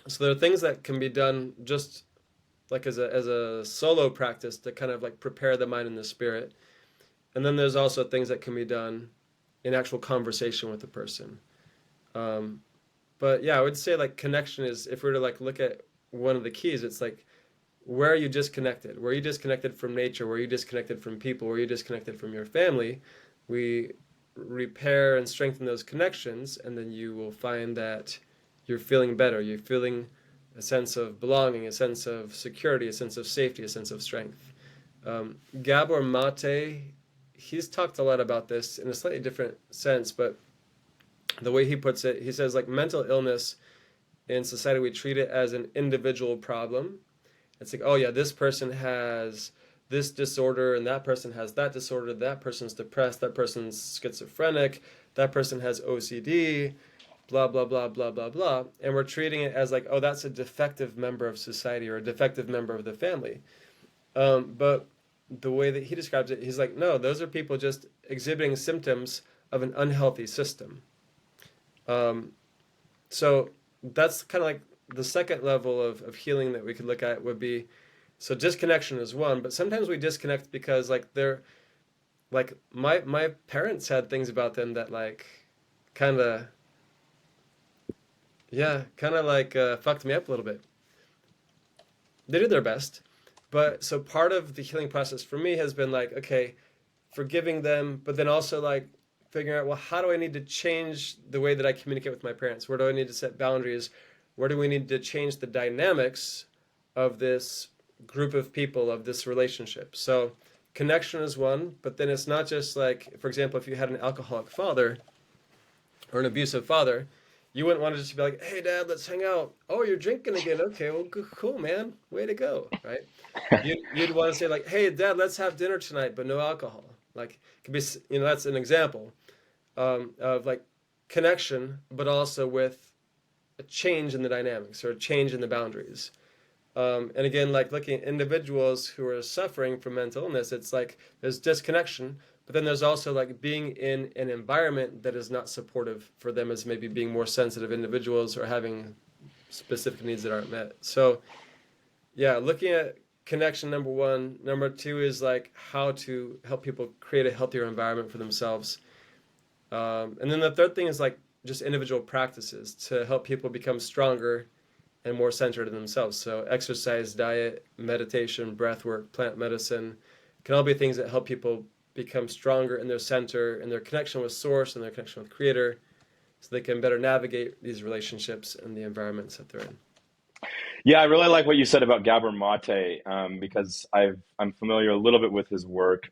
S2: so there are things that can be done just like as a solo practice to kind of like prepare the mind and the spirit. And then there's also things that can be done in actual conversation with the person. Um, but yeah, I would say like connection is, if we were to like look at one of the keys, it's like, where are you disconnected? Where are you disconnected from nature? Where are you disconnected from people? Where are you disconnected from your family? We repair and strengthen those connections, and then you will find that you're feeling better. You're feeling a sense of belonging, a sense of security, a sense of safety, a sense of strength. Gabor Mate, he's talked a lot about this in a slightly different sense, but the way he puts it, he says like mental illness in society, we treat it as an individual problem. It's like, oh yeah, this person has this disorder and that person has that disorder, that person's depressed, that person's schizophrenic, that person has OCD, blah blah blah blah blah blah, and we're treating it as like, oh, that's a defective member of society or a defective member of the family. But the way that he describes it, he's like, no, those are people just exhibiting symptoms of an unhealthy system. Um, so that's kind of like the second level of healing that we could look at would be, so disconnection is one, but sometimes we disconnect because like they're like my parents had things about them that like kind of, yeah, kind of like fucked me up a little bit. They did their best, but so part of the healing process for me has been like, okay, forgiving them, but then also like figuring out, well, how do I need to change the way that I communicate with my parents? Where do I need to set boundaries? Where do we need to change the dynamics of this group of people, of this relationship? So connection is one, but then it's not just like, for example, if you had an alcoholic father or an abusive father, you wouldn't want to just be like, "Hey, Dad, let's hang out." Oh, you're drinking again? Okay, well, cool, man. Way to go, right? You'd want to say like, "Hey, Dad, let's have dinner tonight, but no alcohol." Like, it could be, that's an example of like connection, but also with a change in the dynamics or a change in the boundaries. And again, like looking at individuals who are suffering from mental illness, it's like there's disconnection, but then there's also like being in an environment that is not supportive for them as maybe being more sensitive individuals or having specific needs that aren't met. So, yeah, looking at connection, number one. Number two is like how to help people create a healthier environment for themselves. And then the third thing is like just individual practices to help people become stronger and more centered in themselves. So exercise, diet, meditation, breath work, plant medicine can all be things that help people become stronger in their center, in their connection with source and their connection with creator, so they can better navigate these relationships and the environments that they're in.
S1: Yeah, I really like what you said about Gabor Mate, because I'm familiar a little bit with his work.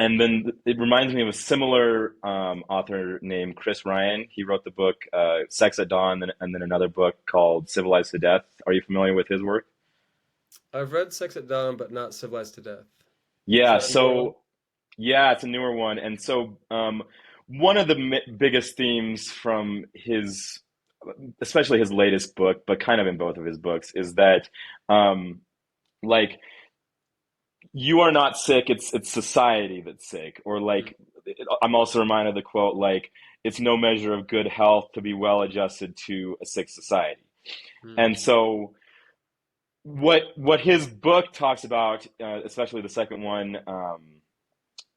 S1: And then it reminds me of a similar author named Chris Ryan. He wrote the book Sex at Dawn, and then another book called Civilized to Death. Are you familiar with his work?
S2: I've read Sex at Dawn, but not Civilized to Death. Is
S1: Yeah,
S2: that a newer one?
S1: so yeah, it's a newer one. And so one of the biggest themes from his, especially his latest book, but kind of in both of his books, is that um, like you are not sick, it's society that's sick. Or like I'm also reminded of the quote like it's no measure of good health to be well adjusted to a sick society. And
S2: Mm-hmm.
S1: so what his book talks about, especially the second one,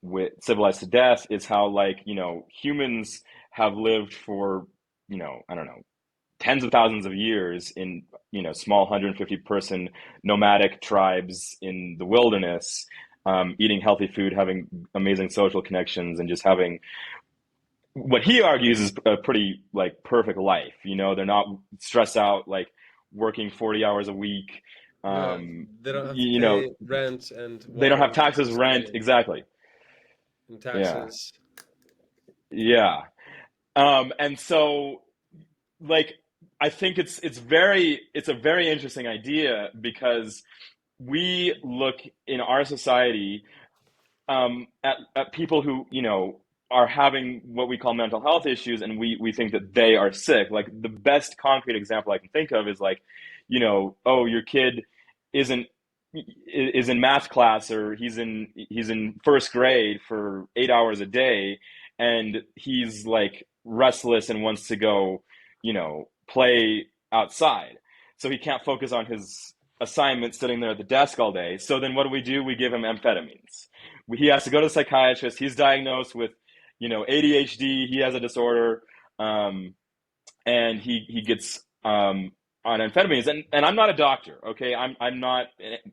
S1: with Civilized to Death, is how like humans have lived for I don't know, tens of thousands of years in small 150 person nomadic tribes in the wilderness, eating healthy food, having amazing social connections, and just having what he argues is a pretty like perfect life. They're not stressed out like working 40 hours a week.
S2: Yeah,
S1: um,
S2: they don't have to
S1: you know
S2: pay rent and
S1: they don't
S2: water
S1: have
S2: and
S1: taxes, rent,
S2: electricity
S1: exactly.
S2: and
S1: Yeah,
S2: taxes.
S1: yeah. And so like I think it's a very interesting idea because we look in our society, at people who are having what we call mental health issues, and we think that they are sick. Like the best concrete example I can think of is like, oh, your kid isn't is in math class, or he's in first grade for 8 hours a day, and he's like restless and wants to go play outside, so he can't focus on his assignment sitting there at the desk all day. So then what do? We give him amphetamines. He has to go to the psychiatrist. He's diagnosed with ADHD. He has a disorder, and he gets on amphetamines. And I'm not a doctor, okay? I'm not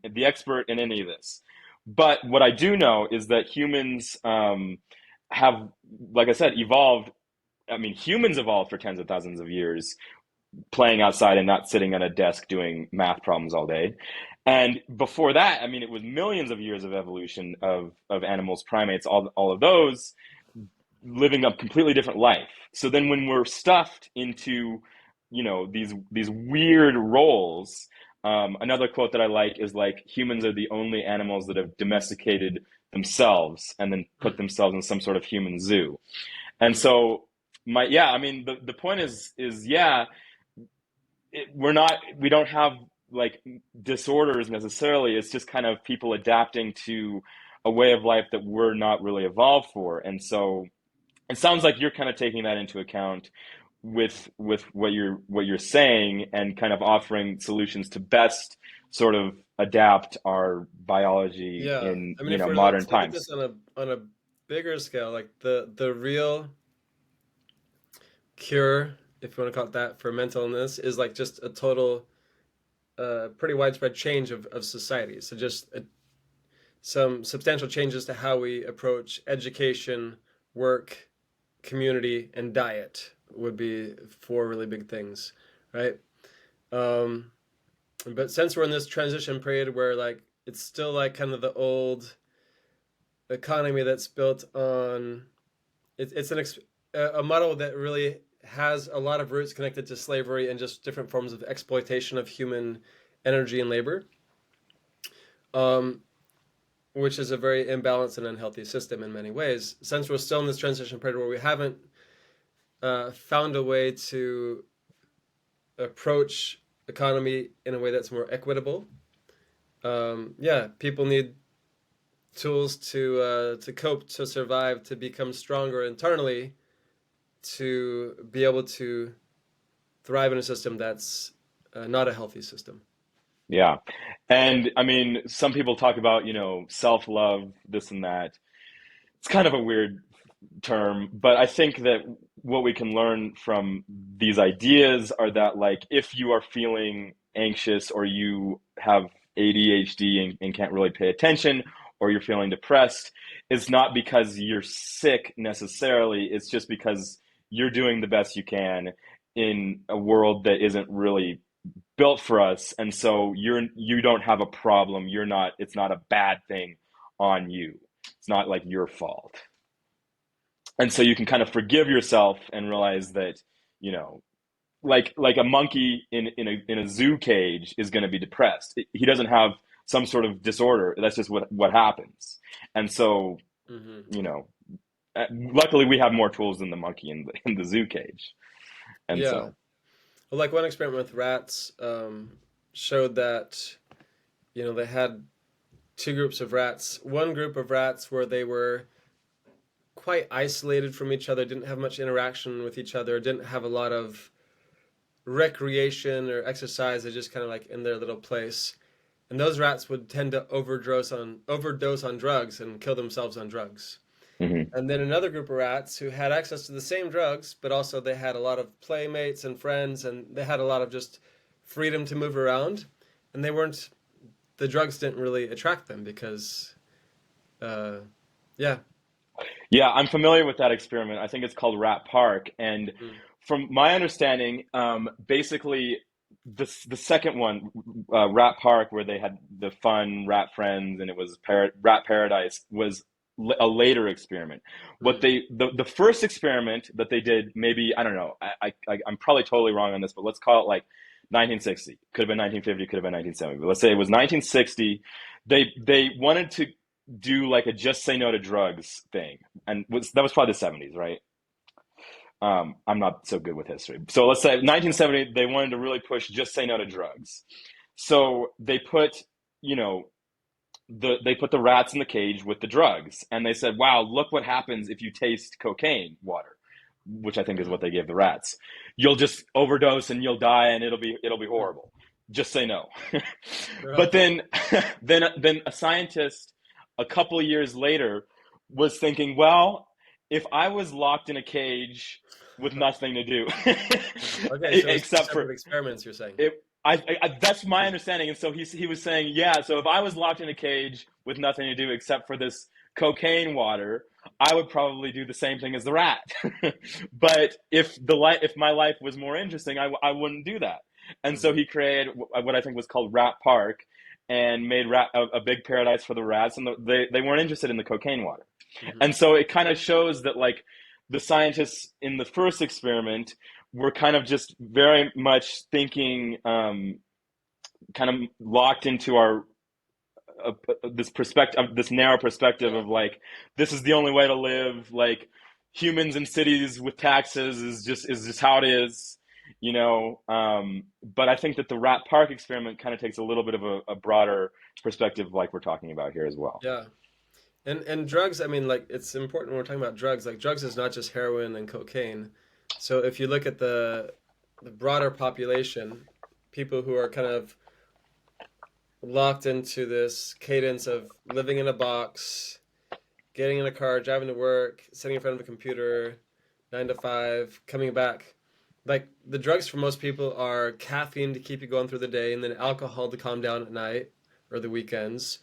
S1: the expert in any of this. But what I do know is that humans have, like I said, evolved. I mean, humans evolved for tens of thousands of years playing outside and not sitting at a desk doing math problems all day. And before that, I mean, it was millions of years of evolution of animals, primates, all of those living a completely different life. So then when we're stuffed into, these weird roles, another quote that I like is like humans are the only animals that have domesticated themselves and then put
S2: Mm,
S1: themselves in some sort of human zoo. And
S2: mm.
S1: so yeah, I mean the point is yeah, we don't have like disorders necessarily. It's just kind of people adapting to a way of life that we're not really evolved for. And so it sounds like you're kind of taking that into account with what you're saying, and kind of offering solutions to best sort of adapt our biology
S2: Yeah,
S1: in
S2: I mean, if we're to
S1: modern
S2: like look at
S1: times.
S2: this on a bigger scale, like the real cure, if you want to call it that, for mental illness is like just a total, pretty widespread change of society. So just some substantial changes to how we approach education, work, community, and diet would be four really big things, right? Um, but since we're in this transition period where like it's still like kind of the old economy that's built on it's a model that really has a lot of roots connected to slavery and just different forms of exploitation of human energy and labor, um, which is a very imbalanced and unhealthy system in many ways. Since we're still in this transition period where we haven't found a way to approach economy in a way that's more equitable, yeah, people need tools to cope, to survive, to become stronger internally, to be able to thrive in a system that's not a healthy system.
S1: Yeah. And I mean, some people talk about, self-love, this and that. It's kind of a weird term, but I think that what we can learn from these ideas are that, like, if you are feeling anxious or you have ADHD and can't really pay attention, or you're feeling depressed, it's not because you're sick necessarily. It's just because you're doing the best you can in a world that isn't really built for us, and so you don't have a problem. It's not a bad thing on you. It's not like your fault, and so you can kind of forgive yourself and realize that, you know like a monkey in a zoo cage is going to be depressed. He doesn't have some sort of disorder. That's just what happens. And so,
S2: Hmm.
S1: you know luckily we have more tools than the monkey in the zoo cage. And
S2: Yeah.
S1: so,
S2: Well, like one experiment with rats showed that, they had two groups of rats. One group of rats where they were quite isolated from each other, didn't have much interaction with each other, didn't have a lot of recreation or exercise. They're just kind of like in their little place. And those rats would tend to overdose on drugs and kill themselves on drugs.
S1: mhm.
S2: And then another group of rats who had access to the same drugs, but also they had a lot of playmates and friends, and they had a lot of just freedom to move around. And the drugs didn't really attract them because, uh, yeah.
S1: Yeah, I'm familiar with that experiment. I think it's called Rat Park. And
S2: Mm,
S1: from my understanding, basically, the second one, Rat Park, where they had the fun rat friends and it was Rat Paradise, was a later experiment. What
S2: mm,
S1: the first experiment that they did, maybe, I don't know, I'm probably totally wrong on this, but let's call it like 1960. Could have been 1950, could have been 1970. But let's say it was 1960. They wanted to do like a just say no to drugs thing, and that was probably the 70s, right? I'm not so good with history. So let's say 1970, they wanted to really push just say no to drugs. So they put, you know, they put the rats in the cage with the drugs, and they said, "Wow, look what happens if you taste cocaine water," which I think is
S2: mm.
S1: what they gave the rats. You'll just overdose and you'll die, and it'll be horrible. Just say no. But
S2: Okay.
S1: then, then a scientist a couple of years later was thinking, well, if I was locked in a cage with nothing to do,
S2: Okay, so it's two
S1: except for
S2: separate experiments, you're saying.
S1: it, that's my understanding. And so he was saying, yeah, so if I was locked in a cage with nothing to do except for this cocaine water, I would probably do the same thing as the rat. But if my life was more interesting, I wouldn't do that. And so
S2: Hmm.
S1: he created what I think was called Rat Park, and made a big paradise for the rats, and they weren't interested in the cocaine water.
S2: Hmm.
S1: And so it kind of shows that, like, the scientists in the first experiment were kind of just very much thinking, kind of locked into our this perspective, this narrow perspective
S2: Yeah.
S1: of, like, this is the only way to live. Like, humans in cities with taxes is just how it is. But I think that the Rat Park experiment kind of takes a little bit of a broader perspective, like we're talking about here as well.
S2: Yeah. And drugs, I mean, like it's important when we're talking about drugs. Like drugs is not just heroin and cocaine. So if you look at the broader population, people who are kind of locked into this cadence of living in a box, getting in a car, driving to work, sitting in front of a computer, 9 to 5, coming back. Like the drugs for most people are caffeine to keep you going through the day, and then alcohol to calm down at night or the weekends,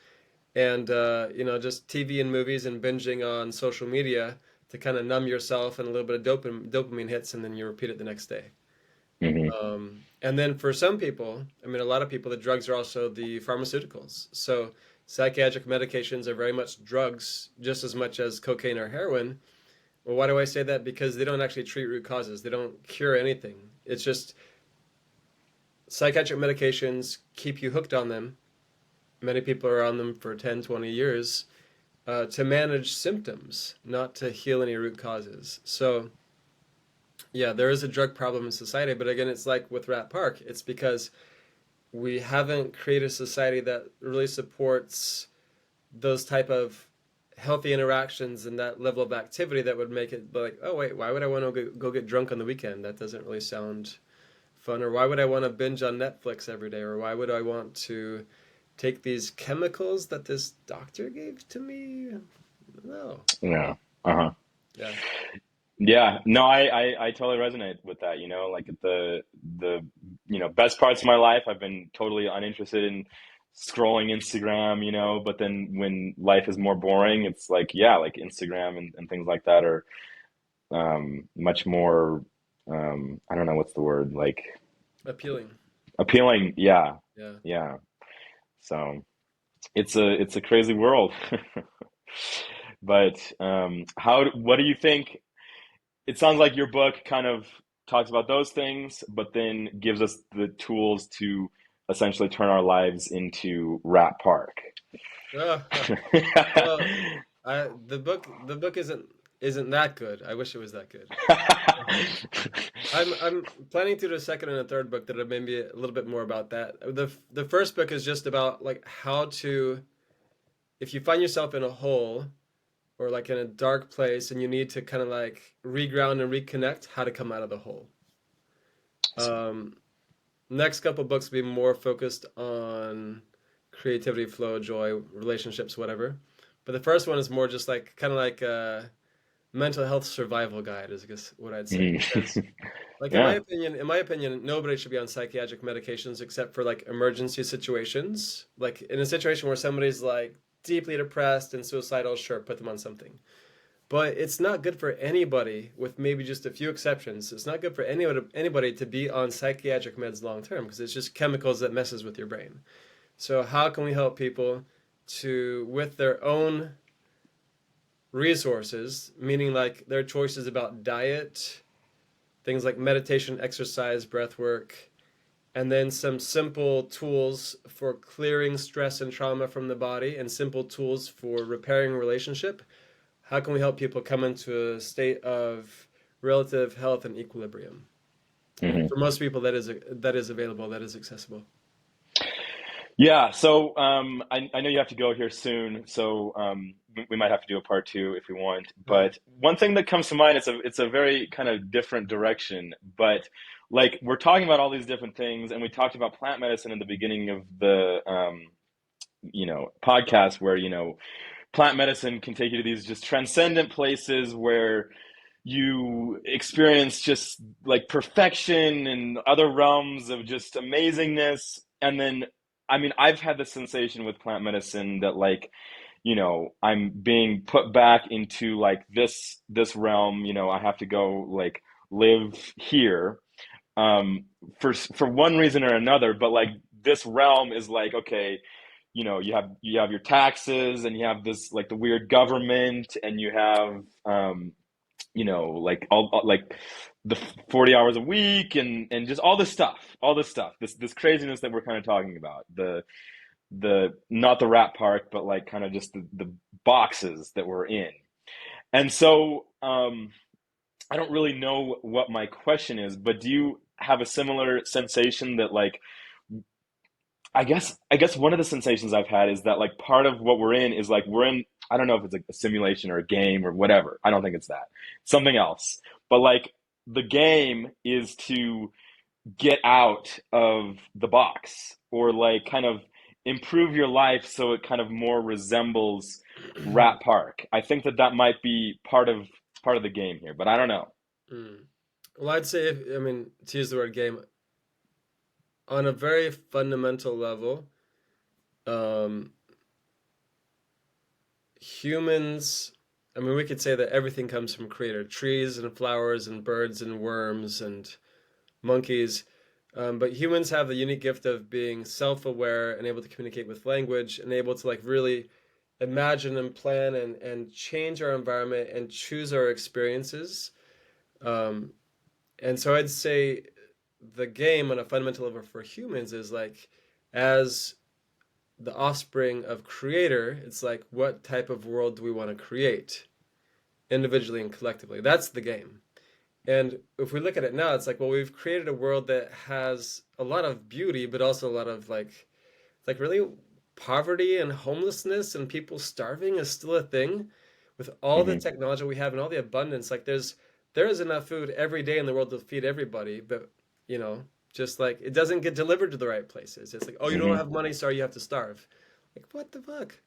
S2: and just TV and movies and binging on social media to kind of numb yourself, and a little bit of dopamine hits, and then you repeat it the next day.
S1: Hmm.
S2: And then for some people, I mean, a lot of people, the drugs are also the pharmaceuticals. So psychiatric medications are very much drugs, just as much as cocaine or heroin. Well, why do I say that? Because they don't actually treat root causes. They don't cure anything. It's just psychiatric medications keep you hooked on them. Many people are on them for 10, 20 years to manage symptoms, not to heal any root causes. So, yeah, there is a drug problem in society, but again, it's like with Rat Park. It's because we haven't created a society that really supports those type of healthy interactions and that level of activity that would make it like, oh wait, why would I want to go get drunk on the weekend? That doesn't really sound fun, or why would I want to binge on Netflix every day, or why would I want to take these chemicals that this doctor gave to me? No.
S1: Yeah. Uh-huh.
S2: Yeah.
S1: Yeah, no, I totally resonate with that, like the best parts of my life, I've been totally uninterested in scrolling Instagram, but then when life is more boring, it's like, yeah, like Instagram and things like that are much more I don't know what's the word, like
S2: Appealing.
S1: appealing. Yeah.
S2: Yeah.
S1: Yeah. So it's a crazy world. But what do you think? It sounds like your book kind of talks about those things, but then gives us the tools to essentially turn our lives into Rat Park.
S2: Well, the book isn't that good. I wish it was that good. I'm planning to do a second and a third book that are maybe a little bit more about that. The first book is just about like how to, if you find yourself in a hole or like in a dark place and you need to kind of like reground and reconnect, how to come out of the hole. Um, Next couple books will be more focused on creativity, flow, joy, relationships, whatever. But the first one is more just like kind of like a mental health survival guide, is I guess what I'd say.
S1: Mhm.
S2: Because like
S1: Yeah.
S2: in my opinion, nobody should be on psychiatric medications except for like emergency situations. Like in a situation where somebody's like deeply depressed and suicidal, sure, put them on something. But it's not good for anybody, with maybe just a few exceptions. It's not good for anybody to be on psychiatric meds long term because it's just chemicals that messes with your brain. So how can we help people to, with their own resources, meaning like their choices about diet, things like meditation, exercise, breath work, and then some simple tools for clearing stress and trauma from the body, and simple tools for repairing relationship. How can we help people come into a state of relative health and equilibrium? And
S1: Hmm.
S2: for most people, that is available, that is accessible.
S1: Yeah, so I know you have to go here soon, so we might have to do a part two if we want.
S2: Right.
S1: But one thing that comes to mind, it's a very kind of different direction, but like we're talking about all these different things, and we talked about plant medicine in the beginning of the podcast, where plant medicine can take you to these just transcendent places where you experience just like perfection and other realms of just amazingness. And then, I mean, I've had the sensation with plant medicine that like, I'm being put back into like this realm. I have to go like live here um, for one reason or another. But like this realm is like, okay, you have your taxes, and you have this like the weird government, and you have like like the 40 hours a week, and just all this stuff, this craziness that we're kind of talking about, the not the Rat Park, but like kind of just the boxes that we're in. And so I don't really know what my question is, but do you have a similar sensation that like I guess one of the sensations I've had is that like part of what we're in is like we're in, I don't know if it's like a simulation or a game or whatever. I don't think it's that. Something else. But like the game is to get out of the box, or like kind of improve your life so it kind of more resembles Rat Park. I think that might be part of the game here, but I don't know.
S2: Mm. Well, I'd say, I mean, to use the word game, on a very fundamental level, um, humans, I mean, we could say that everything comes from creator, trees and flowers and birds and worms and monkeys. But humans have the unique gift of being self-aware and able to communicate with language and able to like really imagine and plan and change our environment and choose our experiences. Um, and so I'd say the game on a fundamental level for humans is like, as the offspring of creator, it's like what type of world do we want to create individually and collectively? That's the game. And if we look at it now, it's like, well, we've created a world that has a lot of beauty, but also a lot of like really poverty and homelessness and people starving is still a thing with all the
S1: Hmm.
S2: technology we have and all the abundance. Like there is enough food every day in the world to feed everybody, but you know, just like it doesn't get delivered to the right places. It's like, oh, you don't
S1: Hmm.
S2: have money, sorry, you have to starve. Like, what the fuck?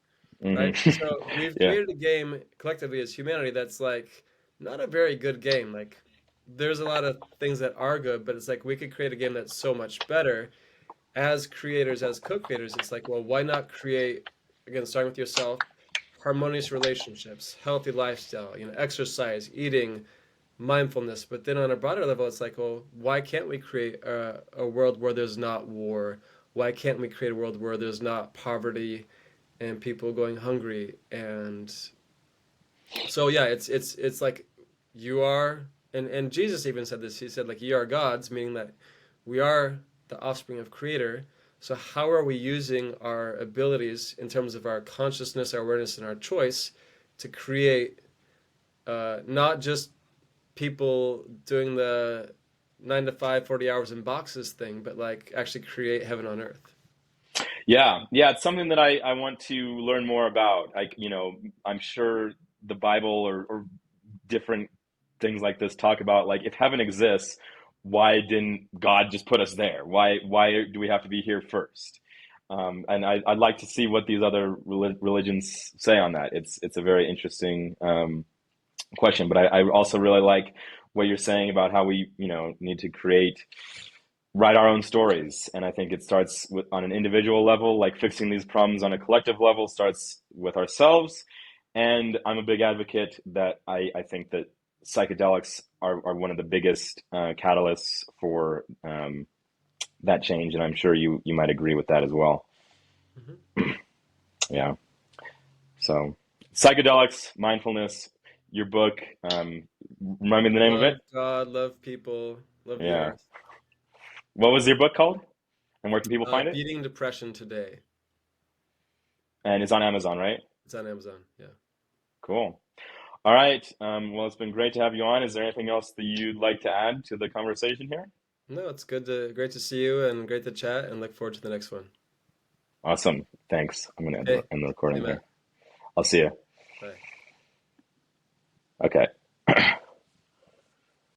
S1: Hmm.
S2: Right? So we've
S1: Yeah.
S2: created a game collectively as humanity that's like not a very good game. Like there's a lot of things that are good, but it's like we could create a game that's so much better as creators, as co-creators. It's like, well, why not create, again, starting with yourself, harmonious relationships, healthy lifestyle, exercise, eating, mindfulness. But then on a broader level, it's like, well, why can't we create a world where there's not war? Why can't we create a world where there's not poverty and people going hungry? And so yeah, it's like you are, and Jesus even said this. He said like ye are gods, meaning that we are the offspring of Creator. So how are we using our abilities in terms of our consciousness, our awareness, and our choice to create not just people doing the 9 to 5, 40 hours in boxes thing, but like actually create heaven on earth.
S1: Yeah, yeah, it's something that I want to learn more about. I'm sure the Bible or different things like this talk about like if heaven exists, why didn't God just put us there? Why do we have to be here first? And I'd like to see what these other religions say on that. It's a very interesting question, but I also really like what you're saying about how we need to write our own stories. And I think it starts on an individual level, like fixing these problems on a collective level starts with ourselves. And I'm a big advocate that I think that psychedelics are one of the biggest catalysts for that change. And I'm sure you might agree with that as well.
S2: Hmm.
S1: Yeah. So psychedelics, mindfulness, your book, remind me the name of it.
S2: Love God, love people, love the
S1: Yeah.
S2: earth.
S1: What was your book called? And where can people find it?
S2: Beating Depression Today.
S1: And it's on Amazon, right?
S2: It's on Amazon. Yeah.
S1: Cool. All right. Well, it's been great to have you on. Is there anything else that you'd like to add to the conversation here?
S2: No, it's great to see you and great to chat and look forward to the next one.
S1: Awesome. Thanks. I'm going to
S2: Okay.
S1: end the
S2: See you,
S1: recording
S2: Matt.
S1: here. I'll see you.
S2: Bye.
S1: Okay.